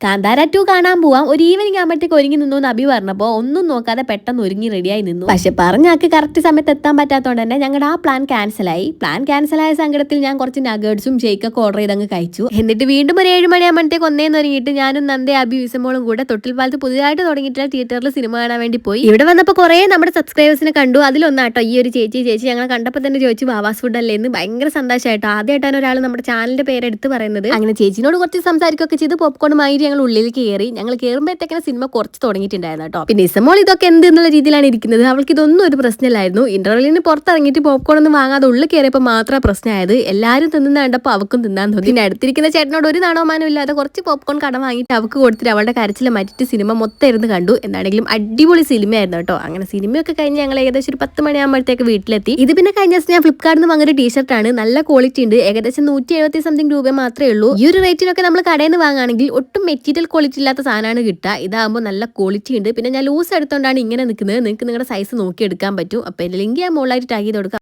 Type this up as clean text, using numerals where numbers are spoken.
കാന്താര 2 കാണാൻ പോവാം, ഒരു ഈവനിങ് ആകുമ്പോഴത്തേക്ക് ഒരുങ്ങി നിന്നു എന്ന് അഭി പറഞ്ഞപ്പോൾ ഒന്നും നോക്കാതെ പെട്ടെന്ന് ഒരുങ്ങി റെഡിയായി നിന്നു. പക്ഷെ പറഞ്ഞാക്ക് കറക്റ്റ് സമയത്ത് എത്താൻ പറ്റാത്തതുകൊണ്ട് തന്നെ ഞങ്ങളുടെ ആ പ്ലാൻ ക്യാൻസലായി. സങ്കടത്തിൽ ഞാൻ കുറച്ച് നഗേറ്റ്സും ഷേക്കൊക്കെ ഓർഡർ ചെയ്തങ്ങ് കഴിച്ചു. എന്നിട്ട് വീണ്ടും ഒരു 7 മണിയാകുമ്പോഴത്തേക്ക് ഒന്നേന്ന് ഒരുങ്ങിയിട്ട് ഞാനും നന്ദേ അഭി വിസമോളും കൂടെ തൊട്ടിൽപ്പാലത്ത് പുതിയതായിട്ട് തുടങ്ങിയിട്ടുള്ള തിയേറ്ററിൽ സിനിമ കാണാൻ വേണ്ടി പോയി. ഇവിടെ വന്നപ്പോൾ കുറേ നമ്മുടെ സബ്സ്ക്രൈബേഴ്സിനെ കണ്ടു. അതിലൊന്നാട്ടോ ഈ ഒരു ചേച്ചി ഞങ്ങൾ കണ്ടപ്പോൾ തന്നെ ചോദിച്ചു വാവാസ് ഫുഡ് അല്ലേ എന്ന്. ഭയങ്കര സന്തോഷമായിട്ടോ, ആദ്യമായിട്ടാണ് ഒരാൾ നമ്മുടെ ചാനലിന്റെ പേര് എടുത്ത് പറയുന്നത്. അങ്ങനെ ചേച്ചിനോട് കുറച്ച് സംസാരിക്കുകയൊക്കെ ചെയ്ത് പോപ്കോൺ വാങ്ങിയിട്ട് ഞങ്ങൾ ഉള്ളിൽ കയറി. ഞങ്ങൾ കയറുമ്പോഴത്തേക്കാണ് സിനിമ കുറച്ച് തുടങ്ങിയിട്ടുണ്ടായിരുന്നു കേട്ടോ. പിന്നെ ഇസമോൾ ഇതൊക്കെ എന്ത് എന്നുള്ള രീതിയിലാണ് ഇരിക്കുന്നത്. അവൾക്ക് ഇതൊന്നും ഒരു പ്രശ്നമില്ലായിരുന്നു. ഇന്റർവെല്ലിന് പുറത്തിറങ്ങിയിട്ട് പോപ്കോൺ ഒന്നും വാങ്ങാതെ ഉള്ളിൽ കയറിയപ്പോൾ മാത്രമേ പ്രശ്നമായത്. എല്ലാവരും തിന്നുന്ന കണ്ടപ്പോൾ അവക്കും തിന്നാൻ തോന്നി. പിന്നെ അടുത്തിരിക്കുന്ന ചേട്ടനോട് ഒരു നാണവമാനം ഇല്ലാതെ കുറച്ച് പോപ്കോൺ കടം വാങ്ങിയിട്ട് അവൾക്ക് കൊടുത്തിട്ട് അവളുടെ കരച്ചിൽ മാറ്റിയിട്ട് സിനിമ മൊത്തം ഇരുന്ന് കണ്ടു. എന്താണെങ്കിലും അടിപൊളി സിനിമയായിരുന്നു കേട്ടോ. അങ്ങനെ സിനിമയൊക്കെ കഴിഞ്ഞ് ഞങ്ങൾ ഏകദേശം ഒരു 10 മണിയാകുമ്പോഴത്തേക്ക് വീട്ടിലെത്തി. ഇത് പിന്നെ കഴിഞ്ഞ ദിവസം ഞാൻ ഫ്ലിപ്കാർട്ടിൽ നിന്ന് വാങ്ങിയ ടീഷർട്ടാണ്. നല്ല ക്വാളിറ്റി ഉണ്ട്. ഏകദേശം 170 സംതിങ് രൂപ മാത്രമേ ഉള്ളൂ. ഈ ഒരു റേറ്റിലൊക്കെ നമ്മൾ കടയിൽ നിന്ന് വാങ്ങുകയാണെങ്കിൽ ഒട്ടും മെറ്റീരിയൽ ക്വാളിറ്റി ഇല്ലാത്ത സാധനമാണ് കിട്ടുക. ഇതാകുമ്പോൾ നല്ല ക്വാളിറ്റി ഉണ്ട്. പിന്നെ ഞാൻ ലൂസ് എടുത്തോണ്ടാണ് ഇങ്ങനെ നിൽക്കുന്നത്. നിങ്ങൾക്ക് നിങ്ങളുടെ സൈസ് നോക്കി എടുക്കാൻ പറ്റും. അപ്പോൾ ലിങ്ക് ഞാൻ മുകളിലായിട്ട് ടാഗ് ചെയ്ത് കൊടുക്കാം.